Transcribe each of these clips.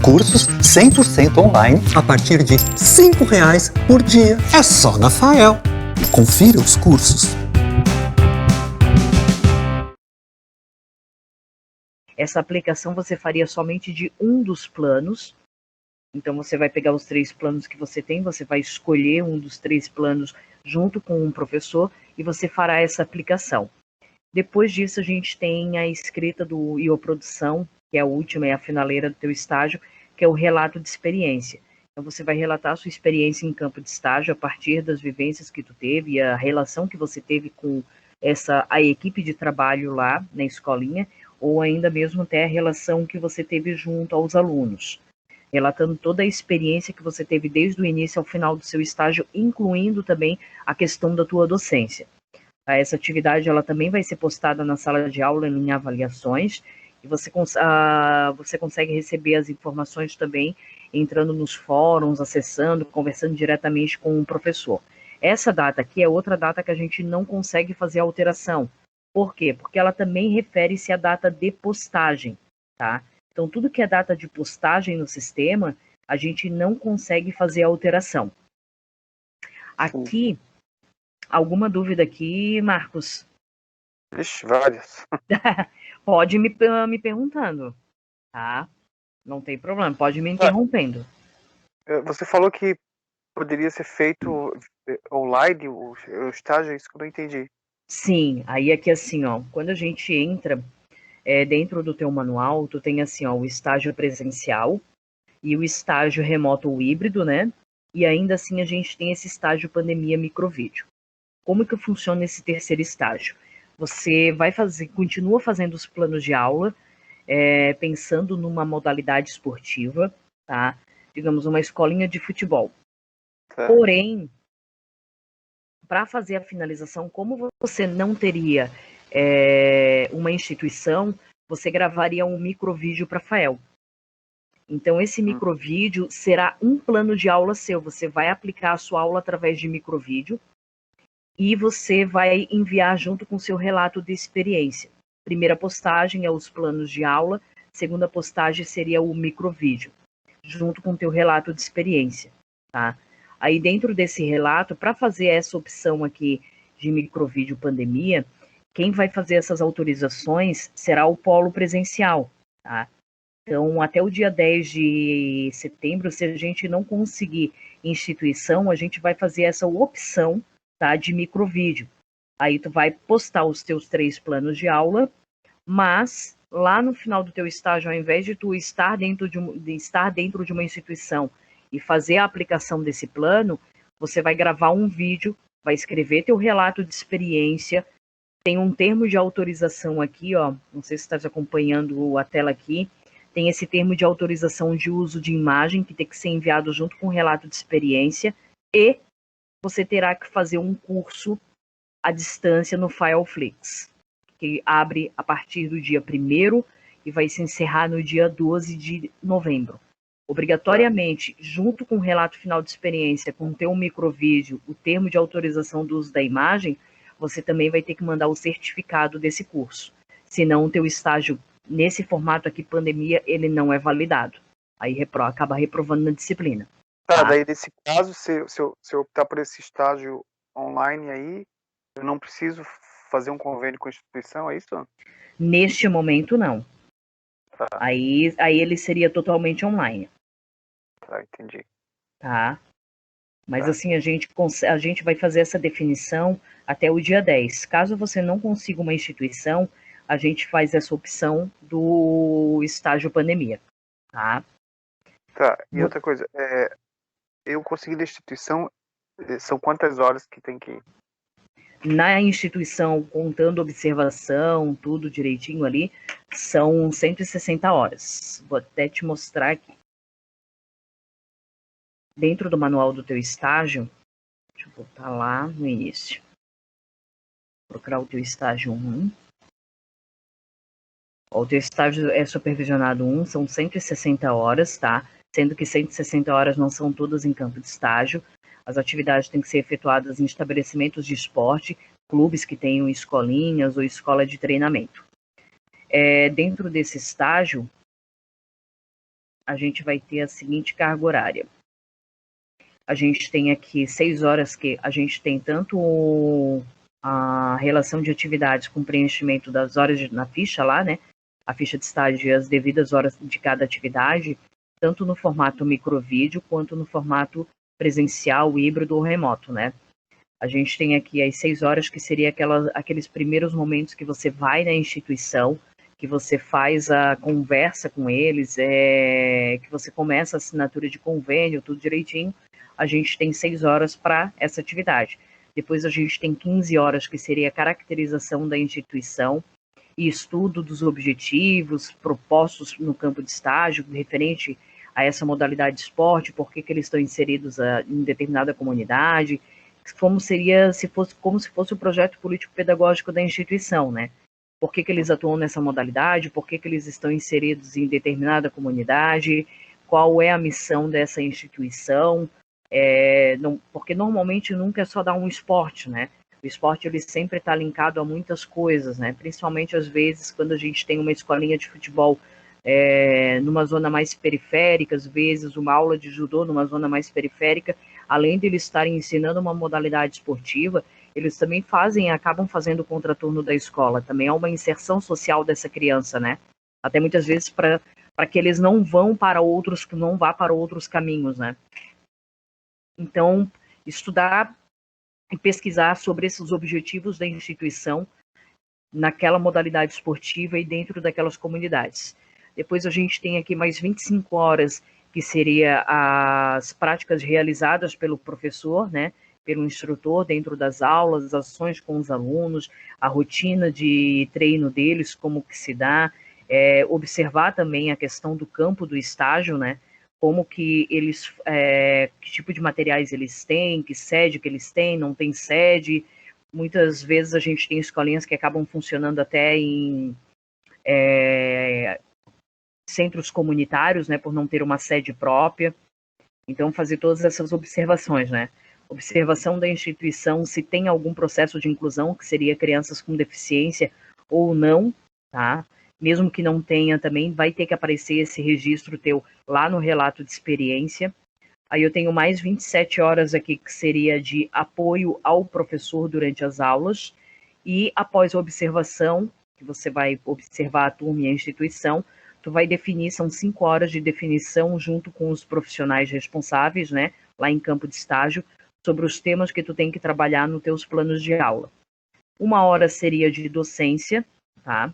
Cursos 100% online a partir de R$ 5,00 por dia. É só na Fael. Confira os cursos. Essa aplicação você faria somente de um dos planos. Então você vai pegar os 3 planos que você tem, você vai escolher um dos 3 planos junto com um professor e você fará essa aplicação. Depois disso a gente tem a escrita do IO-Produção, que é a última, é a finaleira do teu estágio, que é o relato de experiência. Então você vai relatar a sua experiência em campo de estágio a partir das vivências que tu teve e a relação que você teve com a equipe de trabalho lá na escolinha, ou ainda mesmo até a relação que você teve junto aos alunos, relatando toda a experiência que você teve desde o início ao final do seu estágio, incluindo também a questão da tua docência. Essa atividade ela também vai ser postada na sala de aula em avaliações, e você consegue receber as informações também entrando nos fóruns, acessando, conversando diretamente com o professor. Essa data aqui é outra data que a gente não consegue fazer alteração. Por quê? Porque ela também refere-se à data de postagem, tá? Então, tudo que é data de postagem no sistema, a gente não consegue fazer alteração. Aqui, alguma dúvida aqui, Marcos? Ixi, várias. Pode me perguntando, tá? Não tem problema, pode me interrompendo. Você falou que poderia ser feito online o estágio, é isso que eu não entendi. Sim, aí aqui assim, ó, quando a gente entra dentro do teu manual, tu tem assim, ó, o estágio presencial e o estágio remoto ou híbrido, né? E ainda assim a gente tem esse estágio pandemia microvídeo. Como que funciona esse terceiro estágio? Você continua fazendo os planos de aula, pensando numa modalidade esportiva, tá? Digamos, uma escolinha de futebol. Porém, para fazer a finalização, como você não teria uma instituição, você gravaria um microvídeo para a Fael. Então, esse microvídeo será um plano de aula seu. Você vai aplicar a sua aula através de microvídeo e você vai enviar junto com o seu relato de experiência. Primeira postagem é os planos de aula, segunda postagem seria o microvídeo, junto com o teu relato de experiência, tá? Aí dentro desse relato, para fazer essa opção aqui de microvídeo pandemia, quem vai fazer essas autorizações será o polo presencial, tá? Então, até o dia 10 de setembro, se a gente não conseguir instituição, a gente vai fazer essa opção, tá, de microvídeo. Aí tu vai postar os teus 3 planos de aula, mas lá no final do teu estágio, ao invés de tu estar dentro de uma instituição e fazer a aplicação desse plano, você vai gravar um vídeo, vai escrever teu relato de experiência, tem um termo de autorização aqui, ó, não sei se estás acompanhando a tela aqui, tem esse termo de autorização de uso de imagem que tem que ser enviado junto com o relato de experiência, e você terá que fazer um curso à distância no Fileflix, que abre a partir do dia 1º e vai se encerrar no dia 12 de novembro. Obrigatoriamente, junto com o relato final de experiência, com o teu microvídeo, o termo de autorização do uso da imagem, você também vai ter que mandar o certificado desse curso. Senão o teu estágio, nesse formato aqui, pandemia, ele não é validado. Aí acaba reprovando na disciplina. Tá, daí nesse caso, se eu optar por esse estágio online aí, eu não preciso fazer um convênio com a instituição, é isso? Neste momento, não. Tá. Aí ele seria totalmente online. Tá, entendi. Tá? Mas assim, a gente vai fazer essa definição até o dia 10. Caso você não consiga uma instituição, a gente faz essa opção do estágio pandemia. Tá? Tá, e outra coisa, eu consegui da instituição, são quantas horas que tem que ir? Na instituição, contando observação, tudo direitinho ali, são 160 horas. Vou até te mostrar aqui. Dentro do manual do teu estágio, deixa eu voltar lá no início. Procurar o teu estágio 1. O teu estágio é supervisionado 1, são 160 horas, tá? Sendo que 160 horas não são todas em campo de estágio. As atividades têm que ser efetuadas em estabelecimentos de esporte, clubes que tenham escolinhas ou escola de treinamento. Dentro desse estágio, a gente vai ter a seguinte carga horária. A gente tem aqui 6 horas que a gente tem tanto a relação de atividades com preenchimento das horas na ficha lá, né? A ficha de estágio e as devidas horas de cada atividade, tanto no formato microvídeo quanto no formato presencial, híbrido ou remoto, né? A gente tem aqui as 6 horas, que seria aqueles primeiros momentos que você vai na instituição, que você faz a conversa com eles, que você começa a assinatura de convênio, tudo direitinho. A gente tem 6 horas para essa atividade. Depois a gente tem 15 horas, que seria a caracterização da instituição e estudo dos objetivos propostos no campo de estágio, referente a essa modalidade de esporte, por que eles estão inseridos em determinada comunidade, como se fosse o projeto político-pedagógico da instituição, né? Por que eles atuam nessa modalidade, por que eles estão inseridos em determinada comunidade, qual é a missão dessa instituição, porque normalmente nunca é só dar um esporte, né? O esporte ele sempre está linkado a muitas coisas, né? Principalmente às vezes quando a gente tem uma escolinha de futebol numa zona mais periférica, às vezes uma aula de judô numa zona mais periférica, além de eles estarem ensinando uma modalidade esportiva, eles também acabam fazendo o contraturno da escola. Também é uma inserção social dessa criança, né? Até muitas vezes para que eles não vá para outros caminhos, né? Então, estudar e pesquisar sobre esses objetivos da instituição naquela modalidade esportiva e dentro daquelas comunidades. Depois a gente tem aqui mais 25 horas, que seria as práticas realizadas pelo professor, né, pelo instrutor dentro das aulas, as ações com os alunos, a rotina de treino deles, como que se dá, observar também a questão do campo do estágio, né, como que eles, que tipo de materiais eles têm, que sede que eles têm, não tem sede. Muitas vezes a gente tem escolinhas que acabam funcionando até em centros comunitários, né, por não ter uma sede própria. Então, fazer todas essas observações, né? Observação da instituição, se tem algum processo de inclusão, que seria crianças com deficiência ou não, tá? Mesmo que não tenha também, vai ter que aparecer esse registro teu lá no relato de experiência. Aí eu tenho mais 27 horas aqui, que seria de apoio ao professor durante as aulas. E após a observação, que você vai observar a turma e a instituição, tu vai definir, são 5 horas de definição junto com os profissionais responsáveis, né, lá em campo de estágio, sobre os temas que tu tem que trabalhar nos teus planos de aula. 1 hora seria de docência, tá?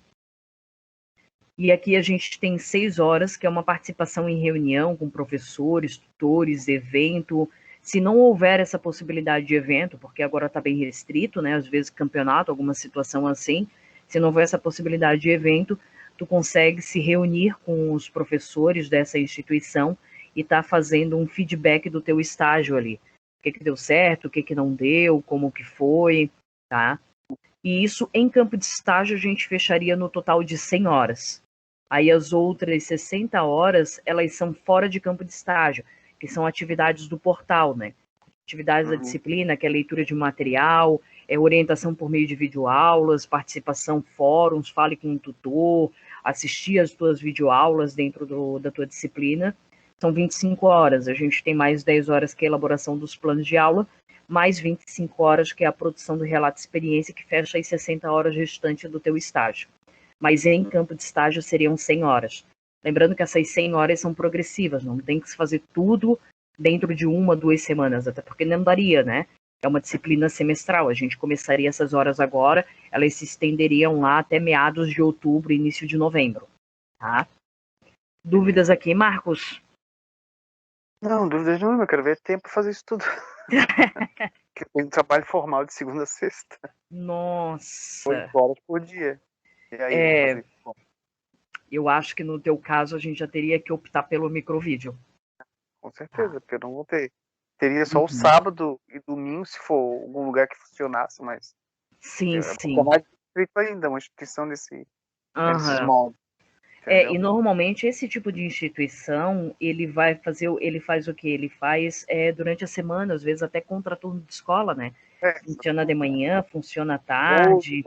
E aqui a gente tem 6 horas, que é uma participação em reunião com professores, tutores, evento. Se não houver essa possibilidade de evento, porque agora está bem restrito, né? Às vezes campeonato, alguma situação assim, se não houver essa possibilidade de evento, tu consegue se reunir com os professores dessa instituição e tá fazendo um feedback do teu estágio ali. O que deu certo, o que não deu, como que foi, tá? E isso em campo de estágio a gente fecharia no total de 100 horas. Aí as outras 60 horas, elas são fora de campo de estágio, que são atividades do portal, né? Atividades da disciplina, que é leitura de material, orientação por meio de videoaulas, participação, fóruns, fale com um tutor, assistir as tuas videoaulas dentro da tua disciplina. São 25 horas. A gente tem mais 10 horas, que é a elaboração dos planos de aula, mais 25 horas, que é a produção do relato de experiência, que fecha as 60 horas restantes do teu estágio. Mas em campo de estágio seriam 100 horas. Lembrando que essas 100 horas são progressivas, não tem que se fazer tudo dentro de 1, 2 semanas, até porque não daria, né? É uma disciplina semestral, a gente começaria essas horas agora, elas se estenderiam lá até meados de outubro, início de novembro, tá? Dúvidas aqui, Marcos? Não, dúvidas nenhuma, eu quero ver tempo para fazer isso tudo. Eu tenho trabalho formal de segunda a sexta. Nossa. 8 horas por dia. E aí, eu acho que no teu caso a gente já teria que optar pelo microvídeo. Com certeza, porque eu não vou ter. Teria só o sábado e domingo, se for algum lugar que funcionasse, mas. Sim, sim. É mais restrito ainda, uma instituição desses moldes. E normalmente esse tipo de instituição, ele faz o quê? Ele faz durante a semana, às vezes até contraturno de escola, né? Funciona de manhã, funciona à tarde.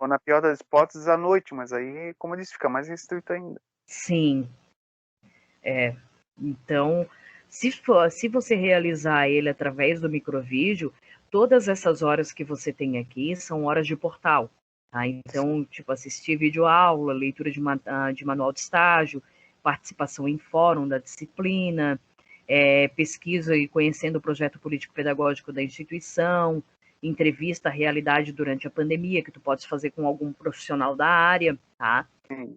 Ou na pior das hipóteses, à noite, mas aí, como eu disse, fica mais restrito ainda. Sim. Então, se você realizar ele através do microvídeo, todas essas horas que você tem aqui são horas de portal. Tá? Então, tipo, assistir videoaula, leitura de manual de estágio, participação em fórum da disciplina, pesquisa e conhecendo o projeto político-pedagógico da instituição, entrevista à realidade durante a pandemia, que tu podes fazer com algum profissional da área, tá?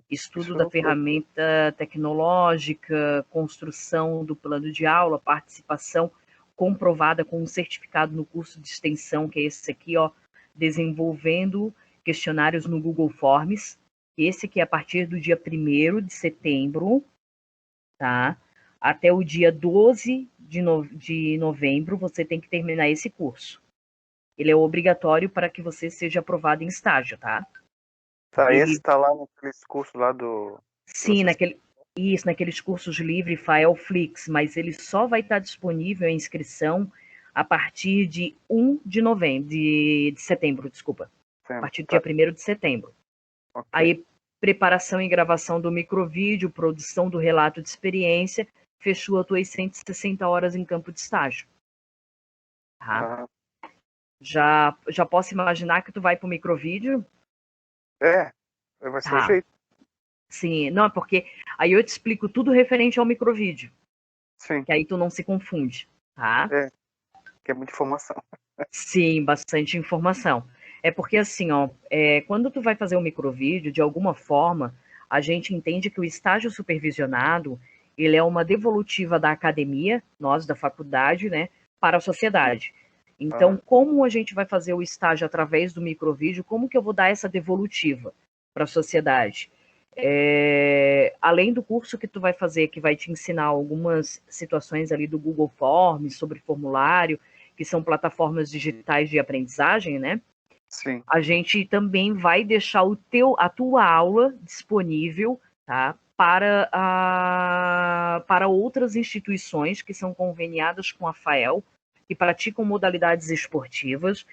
Estudo da ferramenta tecnológica, construção do plano de aula, participação comprovada com um certificado no curso de extensão, que é esse aqui, ó, desenvolvendo questionários no Google Forms. Esse aqui é a partir do dia 1º de setembro, tá? Até o dia 12 de novembro, você tem que terminar esse curso. Ele é obrigatório para que você seja aprovado em estágio, tá? Tá, esse tá lá naqueles cursos lá do... Sim, naqueles cursos livre Faelflix, mas ele só vai estar disponível a inscrição a partir de 1 de novembro, de setembro, desculpa. A partir do dia 1º de setembro. Okay. Aí, preparação e gravação do microvídeo, produção do relato de experiência, fechou as tuas 160 horas em campo de estágio. Tá? Já posso imaginar que tu vai pro microvídeo? Vai ser o jeito. Sim, não, porque aí eu te explico tudo referente ao microvídeo. Sim. Que aí tu não se confunde, tá? Que é muita informação. Sim, bastante informação. É porque assim, ó, quando tu vai fazer um microvídeo, de alguma forma, a gente entende que o estágio supervisionado, ele é uma devolutiva da academia, nós da faculdade, né, para a sociedade. Então, como a gente vai fazer o estágio através do microvídeo, como que eu vou dar essa devolutiva para a sociedade? Além do curso que tu vai fazer, que vai te ensinar algumas situações ali do Google Forms, sobre formulário, que são plataformas digitais de aprendizagem, né? Sim. A gente também vai deixar a tua aula disponível, tá? Para outras instituições que são conveniadas com a FAEL, que praticam modalidades esportivas,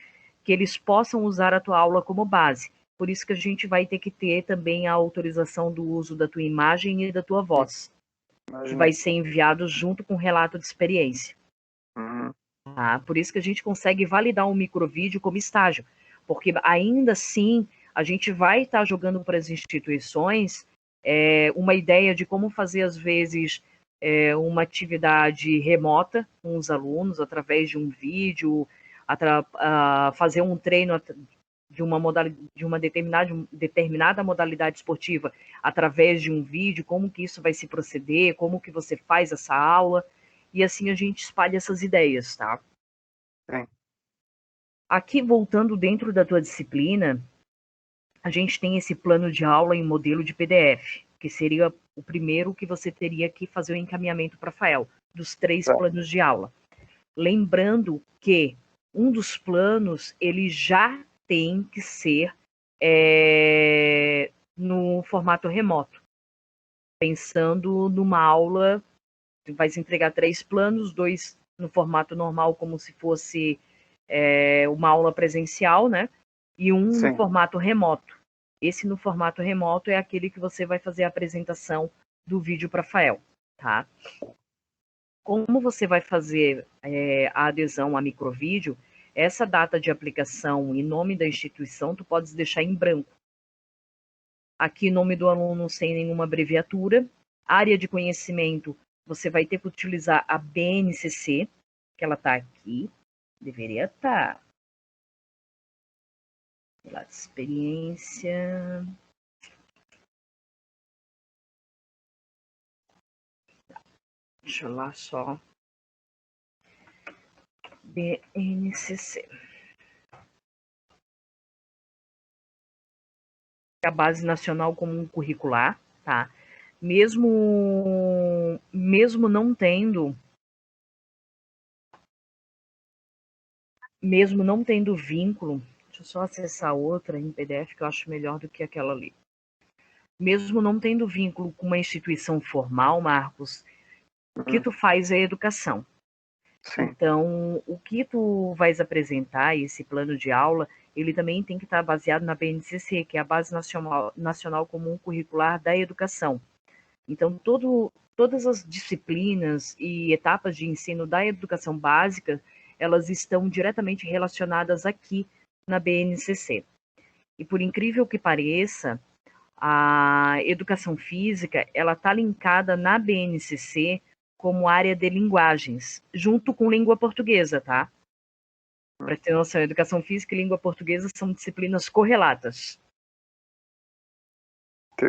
que eles possam usar a tua aula como base. Por isso que a gente vai ter que ter também a autorização do uso da tua imagem e da tua voz, que vai ser enviado junto com o relato de experiência. Tá? Por isso que a gente consegue validar um microvídeo como estágio, porque ainda assim a gente vai estar jogando para as instituições uma ideia de como fazer, às vezes, uma atividade remota com os alunos, através de um vídeo, fazer um treino de uma determinada modalidade esportiva através de um vídeo, como que isso vai se proceder, como que você faz essa aula, e assim a gente espalha essas ideias, tá? Sim. Aqui, voltando dentro da tua disciplina, a gente tem esse plano de aula em modelo de PDF, que seria o primeiro que você teria que fazer o encaminhamento para a FAEL, dos 3 planos de aula. Lembrando que um dos planos, ele já tem que ser no formato remoto. Pensando numa aula, tu vais entregar 3 planos, 2 no formato normal, como se fosse uma aula presencial, né? E um no formato remoto. Esse no formato remoto é aquele que você vai fazer a apresentação do vídeo para a FAEL, tá? Como você vai fazer a adesão a microvídeo, essa data de aplicação e nome da instituição, tu podes deixar em branco. Aqui, nome do aluno sem nenhuma abreviatura. Área de conhecimento, você vai ter que utilizar a BNCC, que ela está aqui. Deveria estar. Lá de experiência. Deixa eu lá só. BNCC. A Base Nacional Comum Curricular, tá? Mesmo não tendo vínculo, deixa eu só acessar outra em PDF que eu acho melhor do que aquela ali. Mesmo não tendo vínculo com uma instituição formal, Marcos, o que tu faz é educação. Sim. Então, o que tu vais apresentar, esse plano de aula, ele também tem que estar baseado na BNCC, que é a Base Nacional Comum Curricular da Educação. Então, todas as disciplinas e etapas de ensino da educação básica, elas estão diretamente relacionadas aqui na BNCC. E por incrível que pareça, a educação física, ela está linkada na BNCC como área de linguagens, junto com língua portuguesa, tá? Para ter noção, educação física e língua portuguesa são disciplinas correlatas.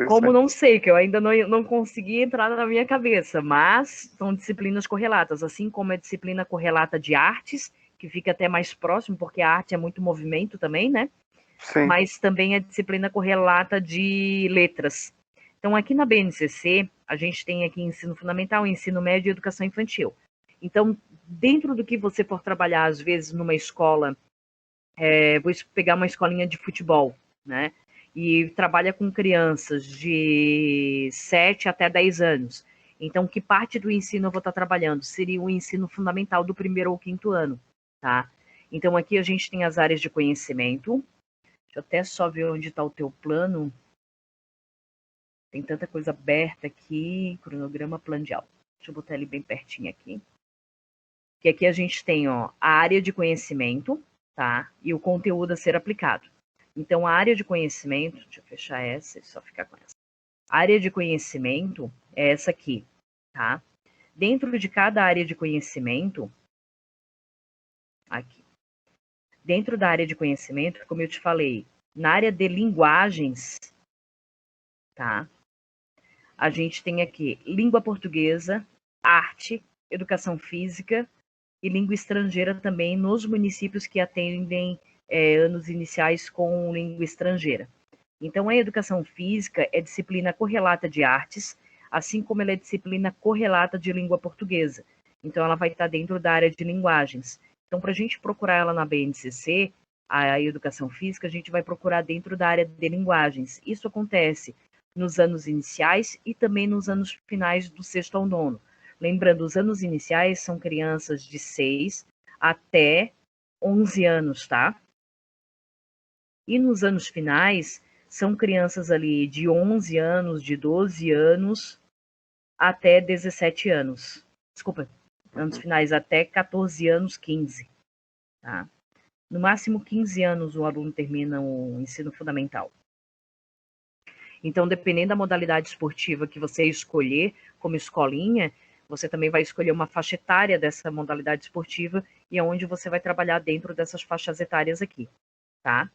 Como não sei, que eu ainda não consegui entrar na minha cabeça, mas são disciplinas correlatas, assim como a disciplina correlata de artes, que fica até mais próximo, porque a arte é muito movimento também, né? Sim. Mas também a disciplina correlata de letras. Então, aqui na BNCC, a gente tem aqui ensino fundamental, ensino médio e educação infantil. Então, dentro do que você for trabalhar, às vezes, numa escola, vou pegar uma escolinha de futebol, né? E trabalha com crianças de 7 até 10 anos. Então, que parte do ensino eu vou estar trabalhando? Seria o ensino fundamental do 1º ou 5º ano, tá? Então, aqui a gente tem as áreas de conhecimento. Deixa eu até só ver onde está o teu plano. Tem tanta coisa aberta aqui. Cronograma, plano de aula. Deixa eu botar ele bem pertinho aqui. Que aqui a gente tem, ó, a área de conhecimento, tá? E o conteúdo a ser aplicado. Então, a área de conhecimento, deixa eu fechar essa e só ficar com essa. A área de conhecimento é essa aqui, tá? Dentro de cada área de conhecimento, aqui. Dentro da área de conhecimento, como eu te falei, na área de linguagens, tá? A gente tem aqui língua portuguesa, arte, educação física e língua estrangeira também nos municípios que atendem anos iniciais com língua estrangeira. Então, a educação física é disciplina correlata de artes, assim como ela é disciplina correlata de língua portuguesa. Então, ela vai estar dentro da área de linguagens. Então, para a gente procurar ela na BNCC, a educação física, a gente vai procurar dentro da área de linguagens. Isso acontece nos anos iniciais e também nos anos finais do 6º ao 9º. Lembrando, os anos iniciais são crianças de 6 até 11 anos, tá? E nos anos finais, são crianças ali de 11 anos, de 12 anos, até 17 anos. Desculpa, anos finais até 14 anos, 15. Tá? No máximo 15 anos o aluno termina o ensino fundamental. Então, dependendo da modalidade esportiva que você escolher como escolinha, você também vai escolher uma faixa etária dessa modalidade esportiva e é onde você vai trabalhar dentro dessas faixas etárias aqui, tá?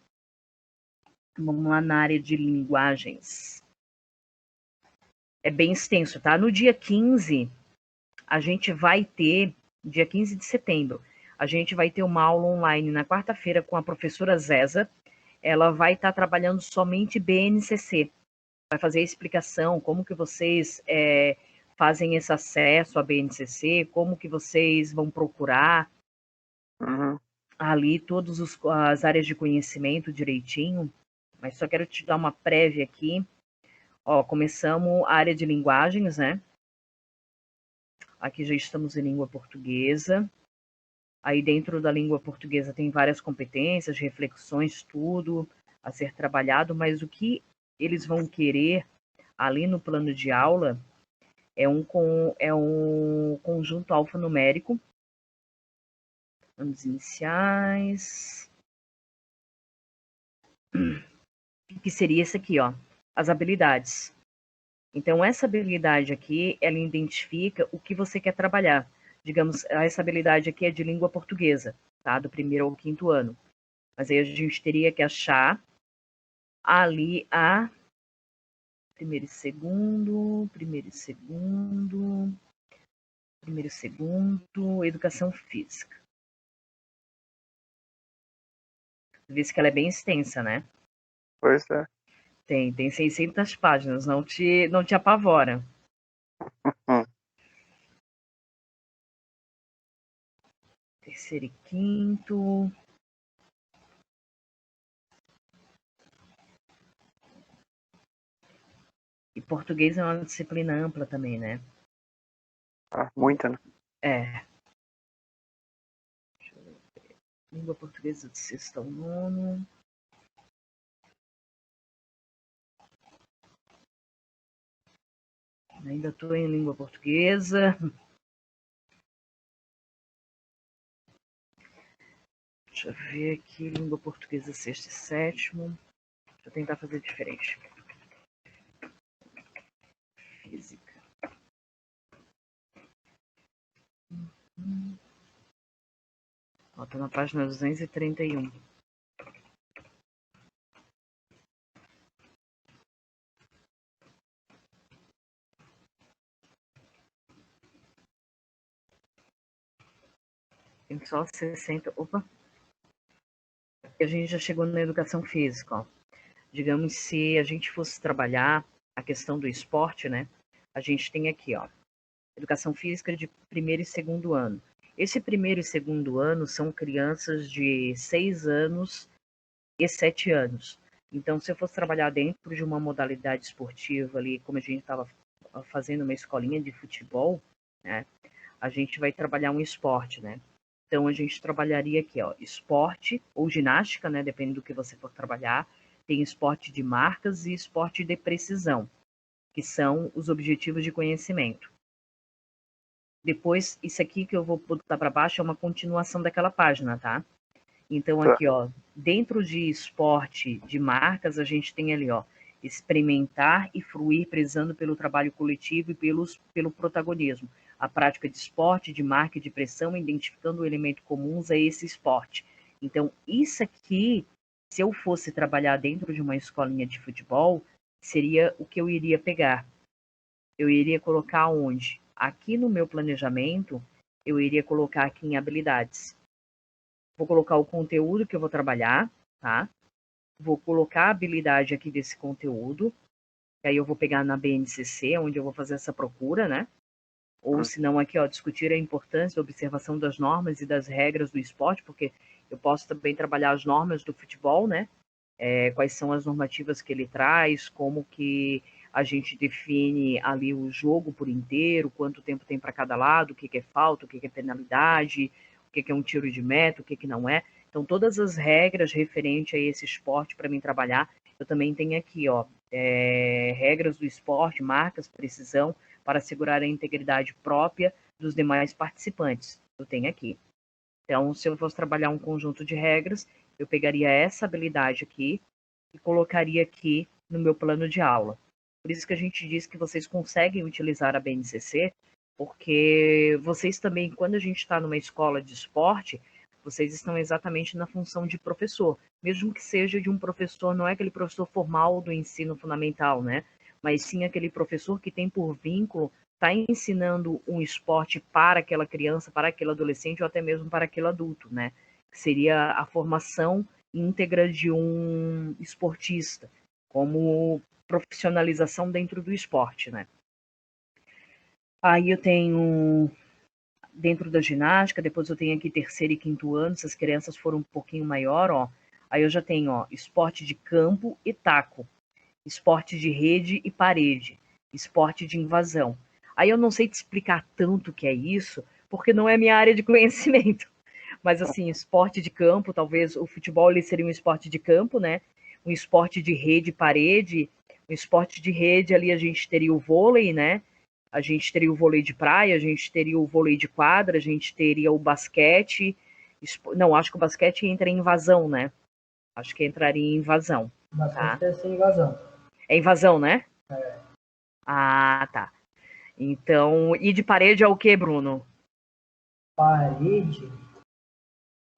Vamos lá na área de linguagens. É bem extenso, tá? No dia 15, a gente vai ter, dia 15 de setembro, a gente vai ter uma aula online na quarta-feira com a professora Zeza. Ela vai estar trabalhando somente BNCC. Vai fazer a explicação, como que vocês fazem esse acesso à BNCC, como que vocês vão procurar ali todas as áreas de conhecimento direitinho. Mas só quero te dar uma prévia aqui. Ó, começamos a área de linguagens, né? Aqui já estamos em língua portuguesa. Aí dentro da língua portuguesa tem várias competências, reflexões, tudo a ser trabalhado, mas o que eles vão querer ali no plano de aula é um conjunto alfanumérico, anos iniciais, que seria esse aqui, ó, as habilidades. Então, essa habilidade aqui, ela identifica o que você quer trabalhar. Digamos, essa habilidade aqui é de língua portuguesa, tá? Do 1º ao 5º ano. Mas aí a gente teria que achar ali a primeiro e segundo, educação física. Vê que ela é bem extensa, né? Pois é. Tem 600 páginas, não te apavora. Terceiro e quinto. E português é uma disciplina ampla também, né? Muita, né? É. Deixa eu ver. Língua portuguesa de 6º ao 9º. Ainda estou em língua portuguesa. Deixa eu ver aqui, língua portuguesa, sexto e sétimo. Deixa eu tentar fazer diferente. Física. Ó, tô na página 231. Tem só 60. Opa! A gente já chegou na educação física, ó. Digamos, se a gente fosse trabalhar a questão do esporte, né? A gente tem aqui, ó, educação física de primeiro e segundo ano. Esse primeiro e segundo ano são crianças de 6 anos e 7 anos. Então, se eu fosse trabalhar dentro de uma modalidade esportiva ali, como a gente estava fazendo uma escolinha de futebol, né? A gente vai trabalhar um esporte, né? Então, a gente trabalharia aqui, ó, esporte ou ginástica, né? Depende do que você for trabalhar. Tem esporte de marcas e esporte de precisão, que são os objetivos de conhecimento. Depois, isso aqui que eu vou botar para baixo é uma continuação daquela página, tá? Então, aqui, ó, dentro de esporte de marcas, a gente tem ali, ó, experimentar e fruir prezando pelo trabalho coletivo e pelo protagonismo. A prática de esporte, de marca e de pressão, identificando elementos comuns a esse esporte. Então, isso aqui, se eu fosse trabalhar dentro de uma escolinha de futebol, seria o que eu iria pegar. Eu iria colocar onde? Aqui no meu planejamento, eu iria colocar aqui em habilidades. Vou colocar o conteúdo que eu vou trabalhar, tá? Vou colocar a habilidade aqui desse conteúdo. E aí eu vou pegar na BNCC, onde eu vou fazer essa procura, né? Ou se não, aqui, ó, discutir a importância da observação das normas e das regras do esporte, porque eu posso também trabalhar as normas do futebol, né? Quais são as normativas que ele traz, como que a gente define ali o jogo por inteiro, quanto tempo tem para cada lado, o que é falta, o que é penalidade, o que é um tiro de meta, o que não é. Então, todas as regras referentes a esse esporte para mim trabalhar, eu também tenho aqui, ó, regras do esporte, marcas, precisão, para assegurar a integridade própria dos demais participantes. Eu tenho aqui. Então, se eu fosse trabalhar um conjunto de regras, eu pegaria essa habilidade aqui e colocaria aqui no meu plano de aula. Por isso que a gente diz que vocês conseguem utilizar a BNCC, porque vocês também, quando a gente está numa escola de esporte, vocês estão exatamente na função de professor, mesmo que seja de um professor, não é aquele professor formal do ensino fundamental, né? Mas sim aquele professor que tem por vínculo está ensinando um esporte para aquela criança, para aquele adolescente ou até mesmo para aquele adulto, né? Que seria a formação íntegra de um esportista, como profissionalização dentro do esporte, né? Aí eu tenho dentro da ginástica, depois eu tenho aqui terceiro e quinto ano, se as crianças foram um pouquinho maior, ó, aí eu já tenho, ó, esporte de campo e taco, esporte de rede e parede, esporte de invasão. Aí eu não sei te explicar tanto o que é isso, porque não é minha área de conhecimento. Mas assim, esporte de campo, talvez o futebol ele seria um esporte de campo, né? Um esporte de rede e parede. Um esporte de rede ali a gente teria o vôlei, né? A gente teria o vôlei de praia, a gente teria o vôlei de quadra, a gente teria o basquete. Não, acho que o basquete entra em invasão, né? Acho que entraria em invasão. Basquete deve ser invasão. É invasão, né? É. Ah, tá. Então, e de parede é o que, Bruno? Parede?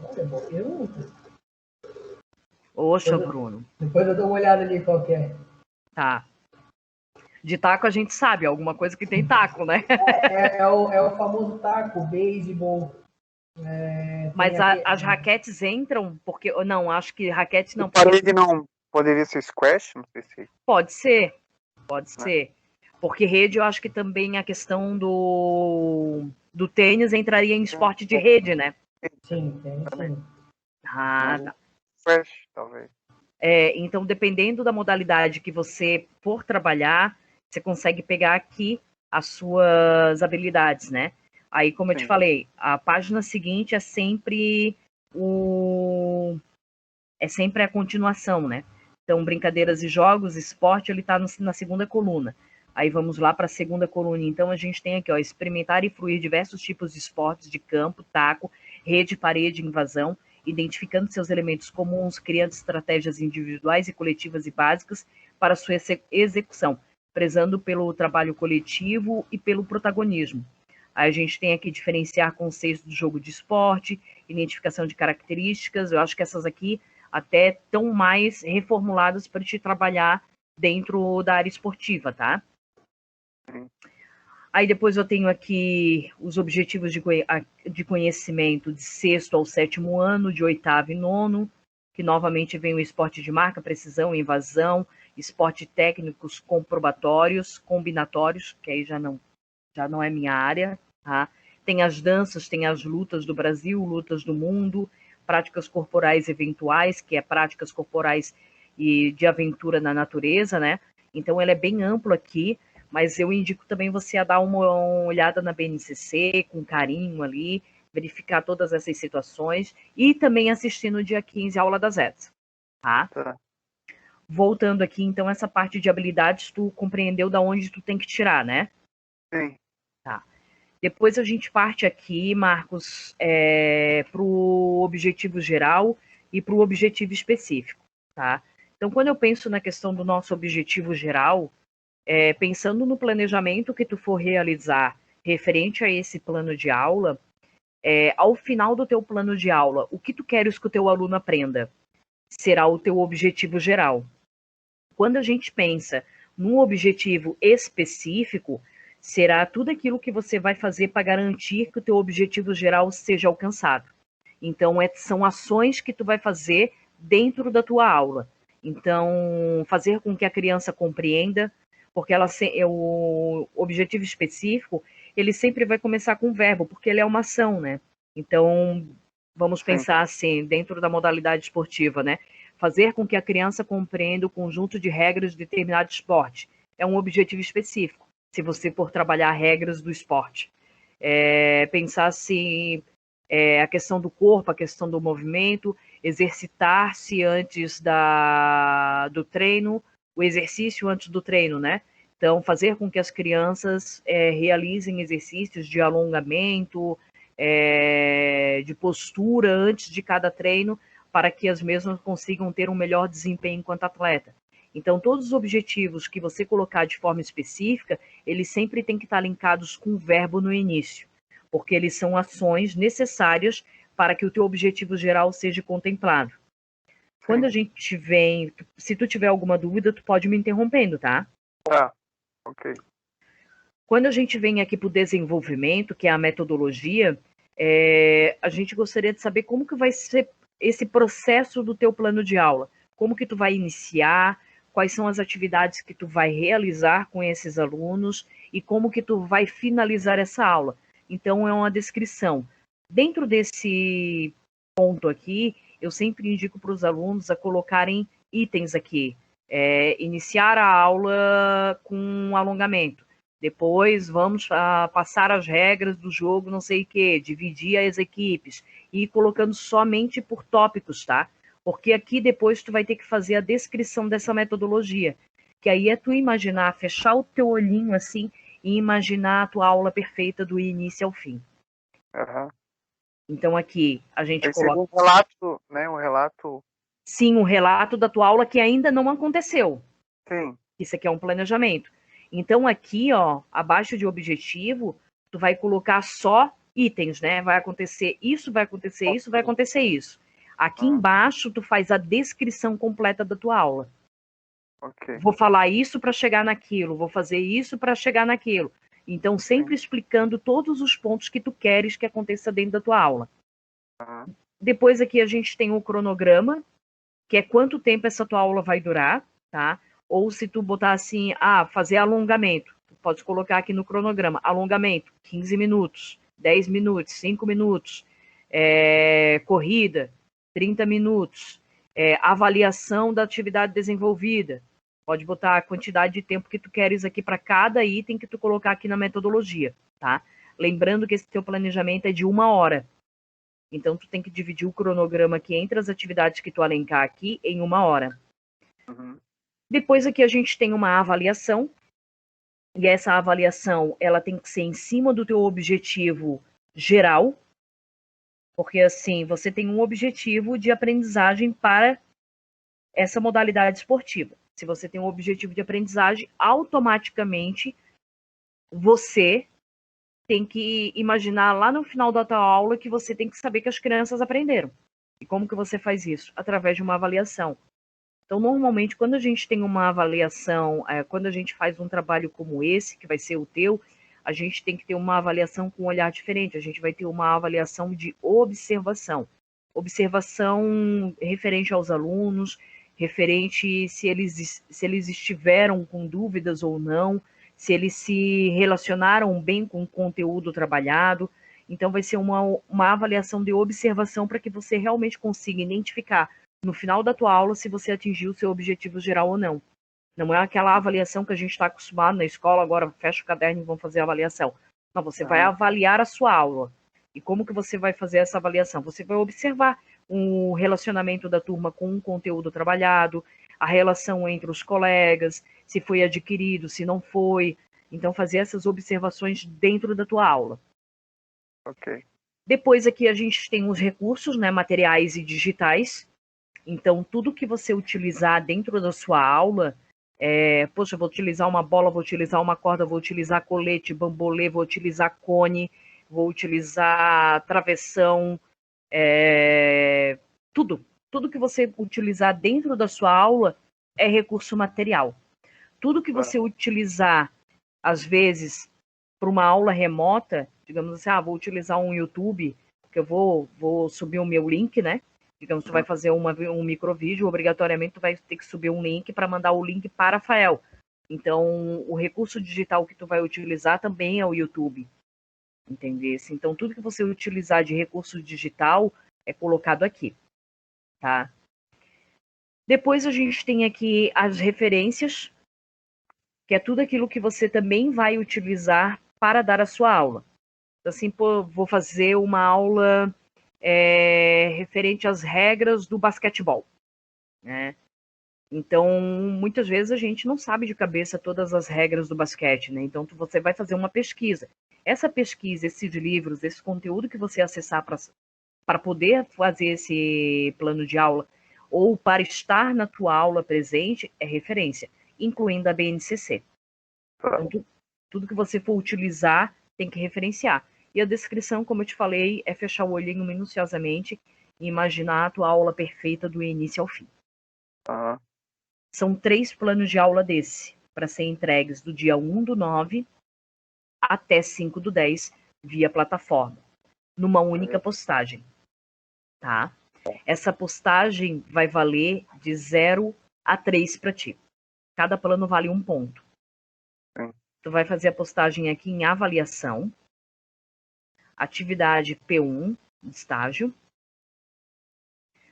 Olha, boa pergunta. Oxa, Bruno. Depois eu dou uma olhada ali qual que é. Tá. De taco a gente sabe, alguma coisa que tem taco, né? É o famoso taco, beisebol. Mas as raquetes entram? Porque. Não, acho que raquete não. Parede não poderia ser squash? Não sei se. Pode ser. Pode ser. Porque rede eu acho que também a questão do tênis entraria em esporte de rede, né? Sim, tem sim. Ah, tá. Squash, talvez. Então, dependendo da modalidade que você for trabalhar, você consegue pegar aqui as suas habilidades, né? Aí, como eu te falei, a página seguinte é sempre a continuação, né? Então, brincadeiras e jogos, esporte, ele está na segunda coluna. Aí vamos lá para a segunda coluna. Então a gente tem aqui, ó, experimentar e fruir diversos tipos de esportes de campo, taco, rede, parede, invasão, identificando seus elementos comuns, criando estratégias individuais e coletivas e básicas para sua execução, prezando pelo trabalho coletivo e pelo protagonismo. Aí a gente tem aqui diferenciar conceitos do jogo de esporte, identificação de características. Eu acho que essas aqui até estão mais reformuladas para te trabalhar dentro da área esportiva, tá? Aí depois eu tenho aqui os objetivos de conhecimento de 6º ao 7º ano, de 8º e 9º, que novamente vem o esporte de marca, precisão, invasão, esporte técnicos comprobatórios, combinatórios, que aí já não é minha área, tá? Tem as danças, tem as lutas do Brasil, lutas do mundo, práticas corporais eventuais, que é práticas corporais e de aventura na natureza, né? Então ele é bem amplo aqui, mas eu indico também você a dar uma olhada na BNCC com carinho ali, verificar todas essas situações e também assistir no dia 15 a aula das ETS, tá? Voltando aqui, então, essa parte de habilidades, tu compreendeu da onde tu tem que tirar, né? Sim. Tá. Depois a gente parte aqui, Marcos, para o objetivo geral e para o objetivo específico, tá? Então, quando eu penso na questão do nosso objetivo geral, pensando no planejamento que tu for realizar referente a esse plano de aula, ao final do teu plano de aula, o que tu queres que o teu aluno aprenda? Será o teu objetivo geral. Quando a gente pensa num objetivo específico, será tudo aquilo que você vai fazer para garantir que o teu objetivo geral seja alcançado. Então, são ações que tu vai fazer dentro da tua aula. Então, fazer com que a criança compreenda, porque o objetivo específico, ele sempre vai começar com o verbo, porque ele é uma ação, né? Então, vamos pensar assim, dentro da modalidade esportiva, né? Fazer com que a criança compreenda o conjunto de regras de determinado esporte. É um objetivo específico, se você for trabalhar regras do esporte. Pensar assim, a questão do corpo, a questão do movimento, exercitar-se antes do treino, o exercício antes do treino, né? Então, fazer com que as crianças realizem exercícios de alongamento, de postura antes de cada treino, para que as mesmas consigam ter um melhor desempenho enquanto atleta. Então, todos os objetivos que você colocar de forma específica, eles sempre têm que estar linkados com o verbo no início, porque eles são ações necessárias para que o teu objetivo geral seja contemplado. Quando a gente vem, se tu tiver alguma dúvida, tu pode me interrompendo, tá? Ok. Quando a gente vem aqui para o desenvolvimento, que é a metodologia, a gente gostaria de saber como que vai ser esse processo do teu plano de aula. Como que tu vai iniciar, quais são as atividades que tu vai realizar com esses alunos e como que tu vai finalizar essa aula. Então, é uma descrição. Dentro desse ponto aqui, eu sempre indico para os alunos a colocarem itens aqui. Iniciar a aula com um alongamento. Depois vamos passar as regras do jogo, não sei o quê, dividir as equipes e ir colocando somente por tópicos, tá? Porque aqui depois tu vai ter que fazer a descrição dessa metodologia, que aí é tu imaginar, fechar o teu olhinho assim e imaginar a tua aula perfeita do início ao fim. Então aqui a gente coloca... um relato, né? Um relato... Sim, um relato da tua aula que ainda não aconteceu. Sim. Isso aqui é um planejamento. Então aqui, ó, abaixo de objetivo, tu vai colocar só itens, né? Vai acontecer isso, vai acontecer isso, vai acontecer isso. Aqui embaixo tu faz a descrição completa da tua aula. Vou falar isso para chegar naquilo, vou fazer isso para chegar naquilo. Então sempre explicando todos os pontos que tu queres que aconteça dentro da tua aula. Depois aqui a gente tem o cronograma, que é quanto tempo essa tua aula vai durar, tá? Ou se tu botar assim, fazer alongamento, tu pode colocar aqui no cronograma, alongamento, 15 minutos, 10 minutos, 5 minutos, corrida, 30 minutos, avaliação da atividade desenvolvida, pode botar a quantidade de tempo que tu queres aqui para cada item que tu colocar aqui na metodologia, tá? Lembrando que esse teu planejamento é de 1 hora, então tu tem que dividir o cronograma aqui entre as atividades que tu elencar aqui em 1 hora. Depois aqui a gente tem uma avaliação, E essa avaliação, ela tem que ser em cima do teu objetivo geral, porque assim, você tem um objetivo de aprendizagem para essa modalidade esportiva. Se você tem um objetivo de aprendizagem, automaticamente você tem que imaginar lá no final da tua aula que você tem que saber que as crianças aprenderam. E como que você faz isso? Através de uma avaliação. Então, normalmente, quando a gente tem uma avaliação, quando a gente faz um trabalho como esse, que vai ser o teu, a gente tem que ter uma avaliação com um olhar diferente. A gente vai ter uma avaliação de observação. Observação referente aos alunos, referente se eles estiveram com dúvidas ou não, se eles se relacionaram bem com o conteúdo trabalhado. Então, vai ser uma avaliação de observação para que você realmente consiga identificar no final da tua aula se você atingiu o seu objetivo geral ou não. Não é aquela avaliação que a gente está acostumado na escola, agora fecha o caderno e vão fazer a avaliação. Não, você vai avaliar a sua aula. E como que você vai fazer essa avaliação? Você vai observar o relacionamento da turma com o conteúdo trabalhado, a relação entre os colegas, se foi adquirido, se não foi. Então, fazer essas observações dentro da tua aula. Ok. Depois aqui a gente tem os recursos, né, materiais e digitais. Então, tudo que você utilizar dentro da sua aula, poxa, vou utilizar uma bola, vou utilizar uma corda, vou utilizar colete, bambolê, vou utilizar cone, vou utilizar travessão, tudo. Tudo que você utilizar dentro da sua aula é recurso material. Tudo que você utilizar, às vezes, para uma aula remota, digamos assim, vou utilizar um YouTube, que eu vou subir o meu link, né? Digamos, tu vai fazer um microvídeo, obrigatoriamente tu vai ter que subir um link para mandar o link para Rafael. Então, o recurso digital que tu vai utilizar também é o YouTube. Entendesse? Então, tudo que você utilizar de recurso digital é colocado aqui. Tá? Depois a gente tem aqui as referências, que é tudo aquilo que você também vai utilizar para dar a sua aula. Assim, vou fazer uma aula referente às regras do basquetebol, né? Então, muitas vezes a gente não sabe de cabeça todas as regras do basquete, né? Então, você vai fazer uma pesquisa. Essa pesquisa, esses livros, esse conteúdo que você acessar para poder fazer esse plano de aula ou para estar na tua aula presente é referência, incluindo a BNCC. Então, tudo que você for utilizar tem que referenciar. E a descrição, como eu te falei, é fechar o olhinho minuciosamente e imaginar a tua aula perfeita do início ao fim. São 3 planos de aula desse, para ser entregues do dia 1/9 até 5/10, via plataforma, numa única postagem. Tá? Essa postagem vai valer de 0 a 3 para ti. Cada plano vale 1 ponto. Tu vai fazer a postagem aqui em avaliação, atividade P1, estágio.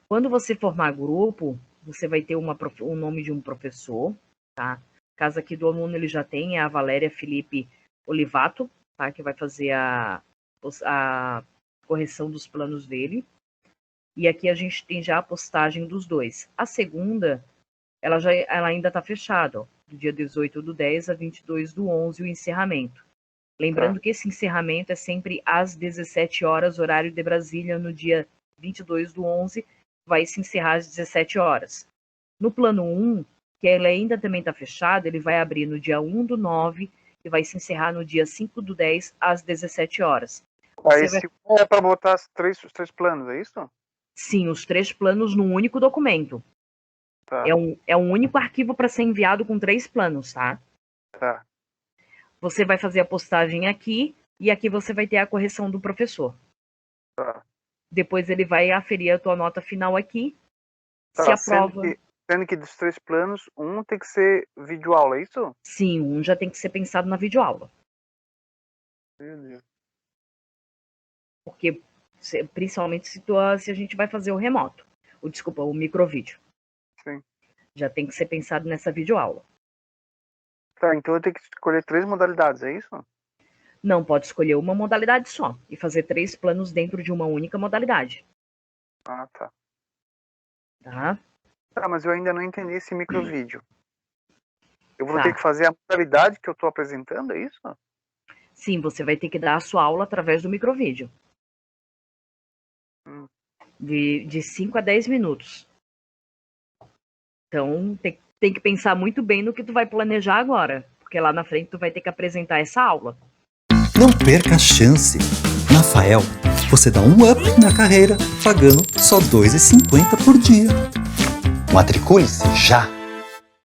Quando você formar grupo, você vai ter o nome de um professor, tá? Caso aqui do aluno ele já tem, é a Valéria Felipe Olivato, tá? Que vai fazer a correção dos planos dele. E aqui a gente tem já a postagem dos dois. A segunda, ela ainda está fechada, ó, do dia 18/10 a 22/11, o encerramento. Lembrando que esse encerramento é sempre às 17 horas, horário de Brasília, no dia 22/11, vai se encerrar às 17 horas. No plano 1, que ele ainda também está fechado, ele vai abrir no dia 1/9 e vai se encerrar no dia 5/10, às 17 horas. É para botar os três planos, é isso? Sim, os 3 planos num único documento. Tá. É um único arquivo para ser enviado com 3 planos, tá? Tá. Você vai fazer a postagem aqui e aqui você vai ter a correção do professor. Tá. Depois ele vai aferir a tua nota final aqui. Tá, se aprova. Sendo que dos 3 planos, um tem que ser videoaula, é isso? Sim, um já tem que ser pensado na videoaula. Porque, principalmente se a gente vai fazer o remoto. O microvídeo. Sim. Já tem que ser pensado nessa videoaula. Tá, então eu tenho que escolher 3 modalidades, é isso? Não, pode escolher uma modalidade só e fazer 3 planos dentro de uma única modalidade. Ah, tá. Tá? Tá, mas eu ainda não entendi esse microvídeo. Eu vou Tá. ter que fazer a modalidade que eu estou apresentando, é isso? Sim, você vai ter que dar a sua aula através do microvídeo. Hum. De 5 a 10 minutos. Então, tem que pensar muito bem no que tu vai planejar agora. Porque lá na frente tu vai ter que apresentar essa aula. Não perca a chance. Na Fael, você dá um up na carreira pagando só R$ 2,50 por dia. Matricule-se já!